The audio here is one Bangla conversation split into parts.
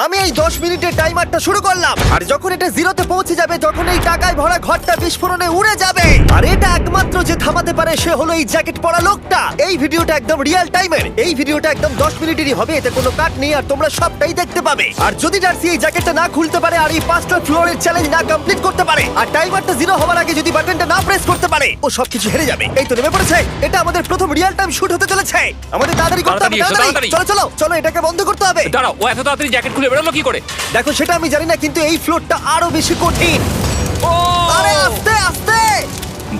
আমি এই 10 মিনিটের টাইমারটা শুরু করলাম, আর যখন এটা জিরোতে পৌঁছে যাবে তখন এই টাকায় ভরা ঘরটা বিস্ফোরণে উড়ে যাবে। আর এটা একমাত্র যে থামাতে পারে সে হলো এই জ্যাকেট পরা লোকটা। এই ভিডিওটা একদম রিয়েল টাইমের, এই ভিডিওটা একদম 10 মিনিটেরই হবে, এতে কোনো কাট নেই আর তোমরা সবটাই দেখতে পাবে। আর যদি ডার্সি এই জ্যাকেটটা না খুলতে পারে আর এই 5টা ফ্লোরের চ্যালেঞ্জ না কমপ্লিট করতে পারে আর টাইমারটা জিরো হওয়ার আগে যদি বাটনটা না প্রেস করতে পারে, ও সবকিছু হেরে যাবে। এই তো নেমে পড়েছে, এটা আমাদের প্রথম রিয়েল টাইম শুট হতে চলেছে। আমাদের তাড়াতাড়ি করতে হবে, তাড়াতাড়ি চলো চলো চলো, এটাকে বন্ধ করতে হবে। দাঁড়াও, ও এত তাড়াতাড়ি জ্যাকেট খুলে বেরোলো কি করে? দেখো সেটা আমি জানি না, কিন্তু এই ফ্লোরটা আরো বেশি কঠিন। ও আরে আস্তে আস্তে।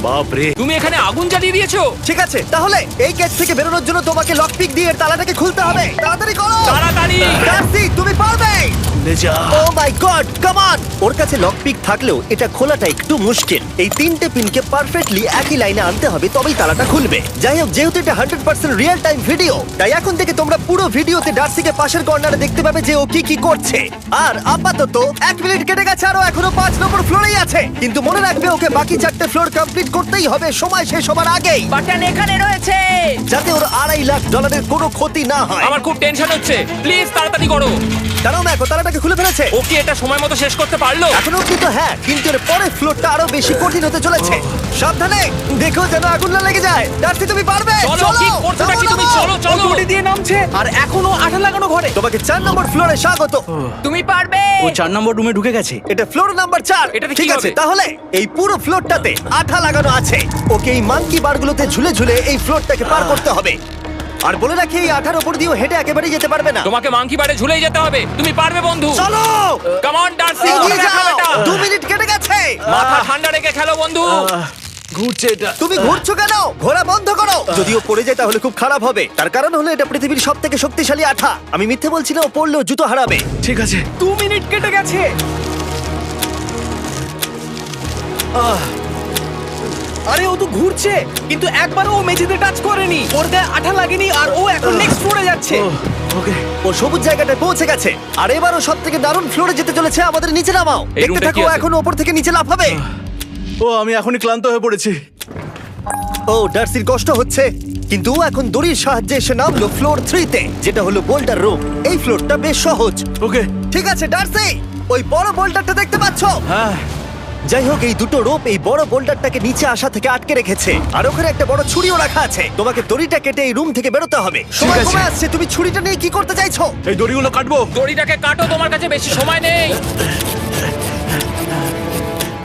বাপরে, তুমি এখানে আগুন জ্বালিয়ে দিয়েছো। ঠিক আছে, তাহলে এই কেস থেকে বেরোনোর জন্য তোমাকে লক পিক দিয়ে এর তালাটাকে খুলতে হবে। তাড়াতাড়ি করো তাড়াতাড়ি। ডার্সি, তুমি পারবে। যা। ও মাই গড, কাম অন। ওর কাছে লক পিক থাকলেও এটা খোলাটা একটু মুশকিল। এই 3টে পিনকে পারফেক্টলি একই লাইনে আনতে হবে, তবেই তালাটা খুলবে। যাই হোক, যেহেতু এটা 100% রিয়েল টাইম ভিডিও, তাই এখন থেকে তোমরা পুরো ভিডিওতে ডার্সিকে পাশের কর্নারে দেখতে পাবে যে ও কি কি করছে। আর আপাতত 1 মিনিট কেটে গেছে, আরো এখনো 5 নম্বর ফ্লোরেই আছে। কিন্তু মনে রাখবে ওকে বাকি 4টে ফ্লোর কমপ্লিট করতেই হবে সময় শেষ হবার আগেই, বাটন এখানে রয়েছে। যাতে ওর $2.5 লাখ কোনো ক্ষতি না হয়। আমার খুব টেনশন হচ্ছে, প্লিজ তাড়াতাড়ি করো। দাঁড়াও, ম্যাকো তালাটাকে খুলে ফেলেছে। ও কি এটা সময় মতো শেষ করতে পারলো? এখনো অব্দি তো হ্যাঁ, কিন্তু এর পরের ফ্লোরটা আরো বেশি কঠিন হতে চলেছে। সাবধানে, দেখো যেন আগুন না লেগে যায়। ডার্সি, তুমি পারবে। চলো, কি করছো নাকি তুমি? চলো চলো। দড়ি দিয়ে নামছে আর এখনো আঠা লাগানো ঘরে। তোমাকে 4 নম্বর ফ্লোরে স্বাগত। তুমি পারবে। ও 4 নম্বর রুমে ঢুকে গেছে। এটা ফ্লোর নাম্বার 4। এটাতে কি ঠিক আছে, হবে? তাহলে এই পুরো ফ্লোরটাতে আঠা লাগানো আছে। ওকে এই মাঙ্কি বারগুলোতে ঝুলে ঝুলে এই ফ্লোরটাকে পার করতে হবে। আর বলে রাখি, এই আঠার উপর দিয়েও হেঁটে একেবারেই যেতে পারবে না। তোমাকে মাংকি বারে ঝুলেই যেতে হবে। তুমি পারবে বন্ধু। চলো, কাম অন ডার্সি, এগিয়ে খেলো যাও। এটা। 2 মিনিট কেটে গেছে। মাথা ঠান্ডা রেখে খেলো বন্ধু। ঘুরছে এটা। তুমি ঘুরছো কেন? ঘোরা বন্ধ করো। যদিও পড়ে যায় তাহলে খুব খারাপ হবে। তার কারণ হলো এটা পৃথিবীর সবথেকে শক্তিশালী আঠা। আমি মিথ্যে বলছি না, ও পড়লেও জুতো হারাবে। ঠিক আছে। 2 মিনিট কেটে গেছে। আরে ও তো ঘুরছে, কিন্তু একবারও ও মেঝেতে টাচ করেনি। ওর গায়ে আঠা লাগেনি আর ও এখন নেক্সট ফ্লোরে যাচ্ছে। ওকে। ও সবুজ জায়গাটায় পৌঁছে গেছে। আর এবারও সব থেকে দারুণ ফ্লোরে যেতে চলেছে। আমাদের নিচে নামাও। এই দেখতে রুমটা থাকো, কি আছে? এখন ওপর থেকে নিচে লাফাবে। ও, আমি এখনই ক্লান্ত হয়ে পড়েছি। ও, ডার্সির কষ্ট হচ্ছে, কিন্তু ও এখন দড়ির সাহায্যে এসে নামলো ফ্লোর 3-তে, যেটা হলো বোল্ডার রুম। এই ফ্লোরটা বেশ সহজ। ওকে। ঠিক আছে ডার্সি, ওই বড় বোল্ডারটা দেখতে পাচ্ছো? হ্যাঁ। যাই হোক, এই দুটো রোপ এই বড় বোল্ডারটাকে নিচে আসা থেকে আটকে রেখেছে। আর ওখানে একটা বড় ছুরিও রাখা আছে। তোমাকে দড়িটা কেটে এই রুম থেকে বেরোতে হবে। সময় আছে। কমে আসছে, তুমি ছুরিটা নিয়ে কি করতে চাইছো? এই দড়িগুলো কাটবো। দড়িটাকে কাটো, তোমার কাছে বেশি সময় নেই।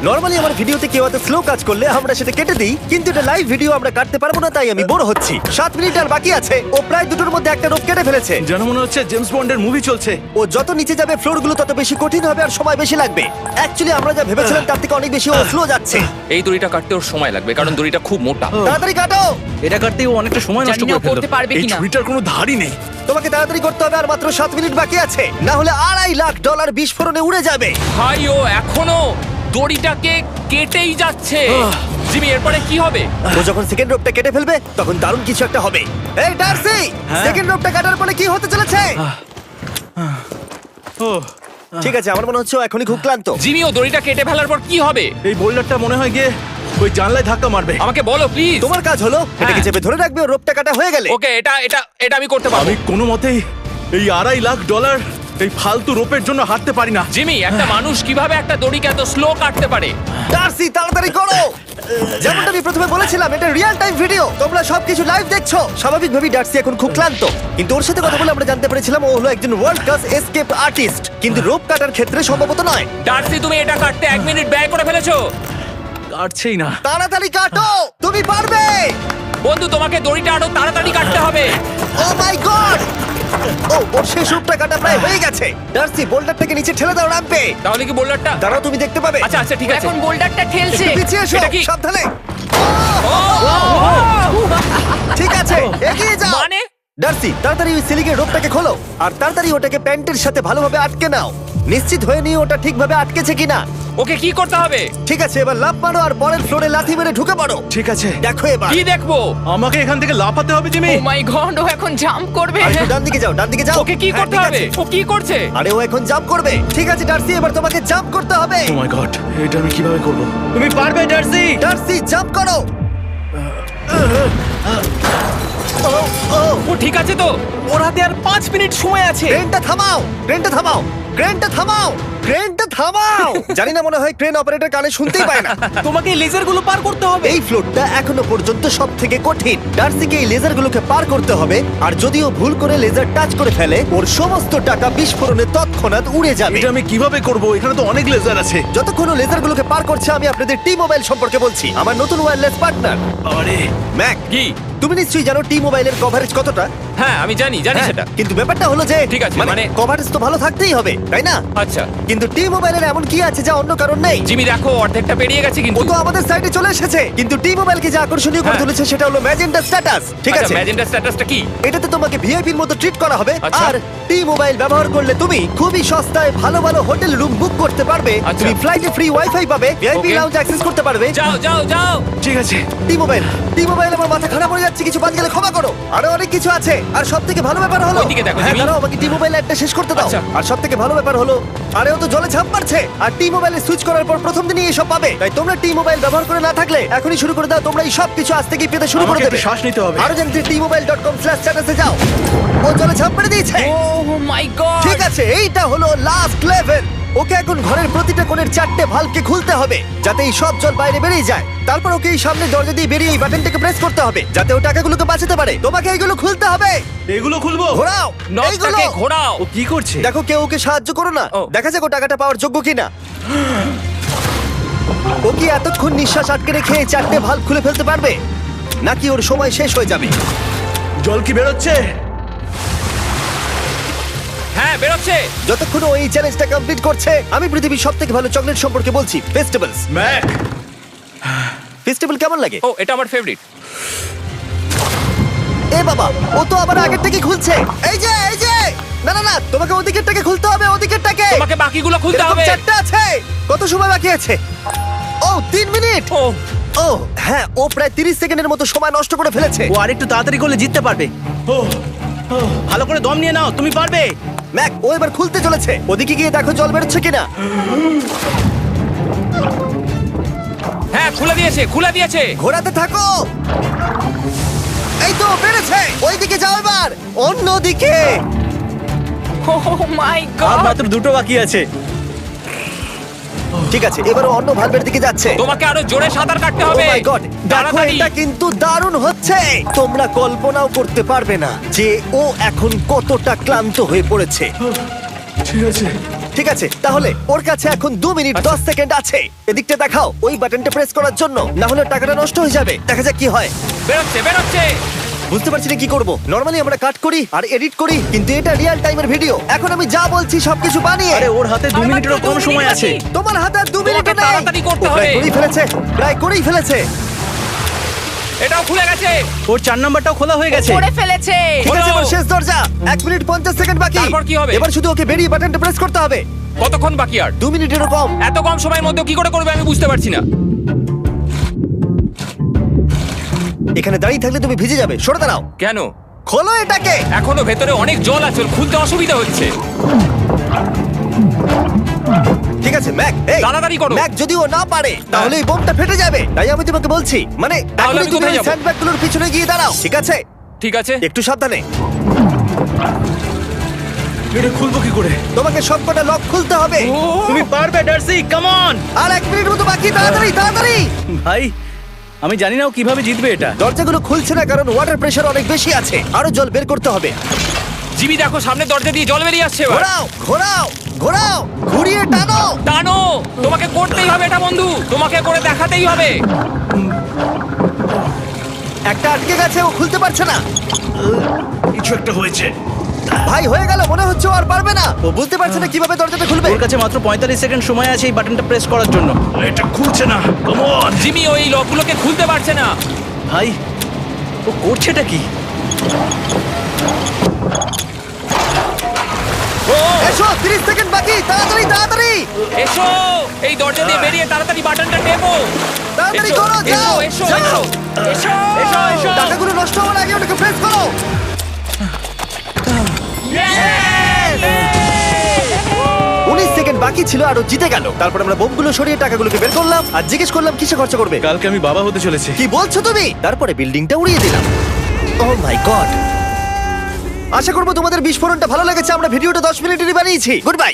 নরমালি আমার ভিডিওতে কেউ এত স্লো কাজ করলে আমরা সেটা কেটে দিই, কিন্তু এটা লাইভ ভিডিও আমরা কাটতে পারবো না, তাই আমি বোর হচ্ছি। 7 মিনিট আর বাকি আছে। ও প্রায় দুটোর মধ্যে একটা রোপ কেটে ফেলেছে। যেন মনে হচ্ছে জেমস বন্ডের মুভি চলছে। ও যত নিচে যাবে ফ্লোরগুলো তত বেশি কঠিন হবে আর সময় বেশি লাগবে। অ্যাকচুয়ালি আমরা যা ভেবেছিলাম তার থেকে অনেক বেশি ও স্লো যাচ্ছে। এই দড়িটা কাটতে ওর সময় লাগবে, কারণ দড়িটা খুব মোটা। তাড়াতাড়ি কাটো। এটা কাটতেই ও অনেকটা সময় নষ্ট জানি না করে ফেললো। করতে পারবে এই কিনা। ছুরিটার কোনো ধারই নেই। তোমাকে তাড়াতাড়ি করতে হবে, আর মাত্র 7 মিনিট বাকি আছে, না হলে $2.5 লাখ বিস্ফোরণে উড়ে যাবে। ভাই, ও এখনো দড়িটাকে কেটেই যাচ্ছে। জিমি, এরপরে কি হবে? ও যখন সেকেন্ড রোপটা কেটে ফেলবে তখন দারুণ কিছু একটা হবে। এই ডার্সি, সেকেন্ড রোপটা কাটার পরে কি হতে চলেছে? ও, ঠিক আছে, আমার মনে হচ্ছে ও এখনই খুব ক্লান্ত। জিমি, ও দড়িটা কেটে ফেলার পর কি হবে? এই বোল্ডারটা মনে হয় গিয়ে ওই জানলায় ধাক্কা মারবে। আমাকে বলো প্লিজ। তোমার কাজ হলো এটাকে চেপে ধরে রাখবে, ও রোপটা কাটা হয়ে গেলে। ওকে, এটা এটা এটা আমি করতে পারবো। আমি কোনো মতেই এই $2.5 লাখ এই ফালতু রোপের জন্য হাঁটতে পারি না। জিমি, একটা মানুষ কিভাবে একটা দড়িকে এত স্লো কাটতে পারে? ডার্সি, তাড়াতাড়ি করো। যেমনটা আমি প্রথমে বলেছিলাম, এটা রিয়েল টাইম ভিডিও, তোমরা সবকিছু লাইভ দেখছো। স্বাভাবিকভাবেই ডার্সি এখন খুব ক্লান্ত, কিন্তু ওর সাথে কথা বলে আমরা জানতে পেরেছিলাম ও হলো একজন ওয়ার্ল্ড ক্লাস এসকেপ আর্টিস্ট, কিন্তু রোপ কাটার ক্ষেত্রে সম্ভবত নয়। ডার্সি, তুমি এটা কাটতে 1 মিনিট ব্যয় করে ফেলেছো। কাটছেই না। তাড়াতাড়ি কাটো, তুমি পারবে। বন্ধু, তোমাকে দড়িটা আরো তাড়াতাড়ি কাটতে হবে। ও মাই গড! ও, ওর শেষ রূপটা কাটা প্রায় হয়ে গেছে। ডার্সি, বোল্ডারটাকে নিচে ঠেলে দাও রাম্পে। তাহলে কি বোল্ডারটা? দাঁড়াও, তুমি দেখতে পাবে। আচ্ছা আচ্ছা, ঠিক আছে। এখন বোল্ডারটা ঠেলছে। একটু পিছিয়ে এসো, এটা কি? সাবধানে। ও, ঠিক আছে, এগিয়ে যাও। মানে? ডার্সি, তাড়াতাড়ি ওই সিলিংয়ের রোপটাকে খোলো আর তাড়াতাড়ি ওটাকে প্যান্টের সাথে ভালোভাবে আটকে নাও। নিশ্চিত হয়ে নিও ওটা ঠিকভাবে আটকেছে কিনা। ওকে কি করতে হবে? ঠিক আছে, এবার লাফ মারো আর পরের ফ্লোরে লাথি মেরে ঢুকে পড়ো। ঠিক আছে। দেখো এবার। কি দেখবো? আমাকে এখান থেকে লাফাতে হবে জিমি। ও মাই গড, ও এখন জাম্প করবে। আর একটু ডান দিকে যাও, ডান দিকে যাও। ওকে কি হ্যাঁ, করতে ঠিক হবে? আছে। ও কি করছে? আরে ও এখন জাম্প করবে। ঠিক আছে ডার্সি, এবার তোমাকে জাম্প করতে হবে। ও মাই গড, এটা আমি কিভাবে করব? তুমি পারবে ডার্সি। ডার্সি, জাম্প করো। ও ও ঠিক আছে তো? ওর হাতে আর 5 মিনিট সময় আছে। ক্রেনটা থামাও, ক্রেনটা থামাও, ক্রেনটা থামাও, ক্রেনটা থামাও। জানি না, মনে হয় ক্রেন অপারেটর কানে শুনতেই পায় না। তোমাকে লেজার গুলো পার করতে হবে। এই ফ্লোরটা এখনো পর্যন্ত সব থেকে কঠিন। ডার্সিকে এই লেজারগুলোকে পার করতে হবে, আর যদিও ভুল করে লেজার টাচ করে ফেলে, ওর সমস্ত টাকা বিস্ফোরণে তৎক্ষণাৎ উড়ে যাবে। এটা আমি কিভাবে করব? এখানে তো অনেক লেজার আছে। যতক্ষণ ও লেজারগুলোকে পার করছে, আমি আপনাদের টি মোবাইল সম্পর্কে বলছি, আমার নতুন ওয়্যারলেস পার্টনার। আরে ম্যাক, কি? তুমি নিশ্চয়ই জানো টি মোবাইলের কভারেজ কতটা? হ্যাঁ আমি জানি হ্যাঁ, সেটা। কিন্তু ব্যাপারটা হলো যে ঠিক আছে, মানে- কভারেজ তো ভালো থাকতেই হবে, তাই না? আচ্ছা কিন্তু টি মোবাইলের এমন কি আছে যা অন্য কারণ নেই? জিমি দেখো অর্ধেকটা পেরিয়ে গেছে ও কিন্তু। তো আমাদের সাইডে চলে এসেছে, কিন্তু টি মোবাইলকে যে আকর্ষণীয় করে হ্যাঁ। তুলেছে সেটা হলো ম্যাজেন্টা স্ট্যাটাস। ঠিক আছে, ম্যাজেন্টা স্ট্যাটাসটা কি? এটাতে তোমাকে ভিআইপির মতো ট্রিট করা হবে। আচ্ছা। আর টি মোবাইল ব্যবহার করলে তুমি খুবই সস্তায় ভালো ভালো হোটেল রুম বুক করতে পারবে। আচ্ছা। তুমি ফ্লাইটে ফ্রি ওয়াইফাই পাবে, ভিআইপি Okay. লাউঞ্জ অ্যাক্সেস করতে পারবে। যাও যাও যাও। ঠিক আছে। টি মোবাইল আমার মাথা খারাপ হয়ে যাচ্ছে, কিছু বাদ গেলে ক্ষমা করো। আরো অনেক কিছু আছে, আর সবথেকে ভালো ব্যাপার হলো, ওইদিকে দেখো, হ্যাঁ জিমি। দাঁড়াও, আমাকে টি মোবাইল একটা শেষ করতে দাও। আচ্ছা। আর সবথেকে ভালো ব্যাপার হলো, আরে ও তো জলে ঝাঁপ মারছে, আর টি মোবাইলে সুইচ করার পর প্রথম দিনই এসব পাবে। তাই তোমরা টি মোবাইল ব্যবহার করে না থাকলে এখনই শুরু করে দাও। তোমরা এই সব কিছু আজ থেকেই পেতে শুরু করে আমাকে দেবে। একটু শ্বাস নিতে হবে। আরো জানতে tmobile.com/status-এ যাও। ও জলে ঝাঁপ মেরে দিয়েছে। ও মাই গড। ঠিক আছে, এইটা হলো লাস্ট লেভেল। ওকে এখন ঘরের প্রতিটা কোণের 4টে ভালভকে খুলতে হবে, যাতে এই সব জল বাইরে বেরিয়ে যায়। তারপর ওকে এই সামনে দরজা দিয়ে বেরিয়ে এই বাটনটাকে প্রেস করতে হবে, যাতে ও টাকাগুলোকে বাঁচাতে পারে। তোমাকে এইগুলো খুলতে হবে। এগুলো খুলবো? ঘোরাও এইগুলো। নটটাকে ঘোরাও। ও কি করছে? দেখো কেউ ওকে সাহায্য করো না, ও। দেখা যাক ও টাকাটা পাওয়ার যোগ্য কিনা। ও কি এতক্ষণ নিঃশ্বাস আটকে রেখে এই 4টে ভালভ খুলে ফেলতে পারবে, নাকি ওর সময় শেষ হয়ে যাবে? জল কি বেরোচ্ছে? হ্যাঁ বেরোচ্ছে। যতক্ষণ ও এই চ্যালেঞ্জটা কমপ্লিট করছে, আমি পৃথিবীর সবথেকে ভালো চকলেট সম্পর্কে বলছি, ফেস্টিভ্যালস। ম্যাক, ফেস্টিভ্যাল কেমন লাগে? ও এটা আমার ফেভারিট। এ বাবা, ও তো আবার আগের থেকে খুলছে। এই যে না না না, তোমাকে ওদিকেরটাকে খুলতে হবে, ওদিকেরটাকে। তোমাকে বাকিগুলো খুলতে এরকম হবে। 4টা আছে। কত সময় বাকি আছে? ও 3 মিনিট। ও ও হ্যাঁ, ও প্রায় 30 সেকেন্ডের মতো সময় নষ্ট করে ফেলেছে। ও আরেকটু তাড়াতাড়ি করলে জিততে পারবে। ভালো করে দম নিয়ে নাও, তুমি পারবে। ম্যাক, ও এবার খুলতে চলেছে। ওদিকে গিয়ে দেখো জল বেরোচ্ছে কিনা। হ্যাঁ খুলে দিয়েছে। ঘোরাতে থাকো। এই তো বেড়েছে। ওইদিকে যাও এবার, অন্যদিকে। ও মাই আর গড। মাত্র 2টো বাকি আছে। ঠিক আছে, এবার ও অন্য ভালভের দিকে যাচ্ছে। তোমাকে আরো জোরে সাঁতার কাটতে Oh হবে। my God! দেখো, তাড়াতাড়ি। এটা কিন্তু দারুণ হচ্ছে। তোমরা কল্পনাও করতে পারবে না যে ও এখন কতটা ক্লান্ত হয়ে পড়েছে। ঠিক আছে। ঠিক আছে, তাহলে ওর কাছে এখন 2 মিনিট 10 সেকেন্ড আছে। এদিকটা দেখাও, ওই বাটনটা প্রেস করার জন্য, না হলে টাকাটা নষ্ট হয়ে যাবে। দেখা যাক কি হয়। বেরোচ্ছে। বুঝতে পারছি না কি করব। নরমালি আমরা কাট করি আর এডিট করি, কিন্তু এটা রিয়েল টাইমের ভিডিও। এখন আমি যা বলছি সবকিছু বানিয়ে। আরে ওর হাতে 2 আর মিনিটেরও মাত্র কম 2 মিনিট সময় আছে। বাকি। তোমার হাতে আর 2 মিনিট তোমাকে নেই। তাড়াতাড়ি করতে ও প্রায় হবে। করেই ফেলেছে। এটাও খুলে গেছে। ওর 4 নাম্বারটাও খোলা হয়ে গেছে। করে ফেলেছে। ঠিক আছে, হলো। এবার শেষ দরজা। 1 মিনিট 50 সেকেন্ড বাকি। তারপর কি হবে? এবার শুধু ওকে বেরিয়ে বাটনটা প্রেস করতে হবে। কতক্ষণ বাকি আর? 2 মিনিটেরও কম। এত কম সময়ের মধ্যে কি করে করবে আমি বুঝতে পারছি না। এখানে দাঁড়িয়ে থাকলে তুমি ভিজে যাবে, সরে দাঁড়াও। কেন? খোলো এটাকে। এখনো ভেতরে অনেক জল আছে, ওর খুলতে অসুবিধা হচ্ছে। ঠিক আছে ম্যাক, এই তাড়াতাড়ি করো। ম্যাক, যদি ও না পারে তাহলে এই বোমটা ফেটে যাবে। তাই আমি তোমাকে বলছি, মানে তাহলে এখনই আমি তুমি কোথায় ওই যাবো? স্যান্ডব্যাগগুলোর পিছনে গিয়ে দাঁড়াও, ঠিক আছে? ঠিক আছে। একটু সাবধানে। এটা খুলবো কি করে? তোমাকে সবকটা লক খুলতে হবে। তুমি পারবে ডার্সি, কাম অন। আর 1 মিনিট মতো বাকি, তাড়াতাড়ি। ভাই আমি জানি না ও কিভাবে জিতবে এটা। দরজাগুলো খুলছে না কারণ ওয়াটার প্রেশার অনেক বেশি আছে। আরো জল বের করতে হবে। জিমি দেখো সামনে দরজা দিয়ে জল বেরিয়ে আসছে এবার। ঘোরাও, ঘুরিয়ে টানো। টানো। তোমাকে করতেই হবে এটা বন্ধু, তোমাকে করে দেখাতেই হবে। একটা আটকে গেছে, ও খুলতে পারছে না। কিছু একটা হয়েছে। ভাই হয়ে গেল, মনে হচ্ছে ও আর পারবে না। ও বুঝতে পারছে না কিভাবে দরজাটা খুলবে। ওর কাছে মাত্র 45 সেকেন্ড সময় আছে এই বাটনটা প্রেস করার জন্য। এটা খুলছে না। Come on. জিমি ওই লকগুলোকে খুলতে পারছে না। ভাই ও করছেটা কি? ও এসো, 30 সেকেন্ড বাকি, তাড়াতাড়ি। এসো, এই দরজা দিয়ে বেরিয়ে তাড়াতাড়ি বাটনটা টেপো। তাড়াতাড়ি এসো, করো, যাও, এসো, যাও। এসো, এসো, এসো, এসো। টাকাগুলো নষ্ট হওয়ার আগে ওটাকে প্রেস করো। 19 সেকেন্ড বাকি ছিল আর ও জিতে গেল। তারপর আমরা বোমগুলো সরিয়ে টাকাগুলোকে বের করলাম আর জিজ্ঞেস করলাম কিসে খরচা করবে। কালকে আমি বাবা হতে চলেছি। কি বলছো তুমি? তারপরে বিল্ডিংটা উড়িয়ে দিলাম। ও মাই গড, আশা করবো তোমাদের বিস্ফোরণটা ভালো লেগেছে। আমরা ভিডিওটা 10 মিনিটেরই বানিয়েছি। Good bye.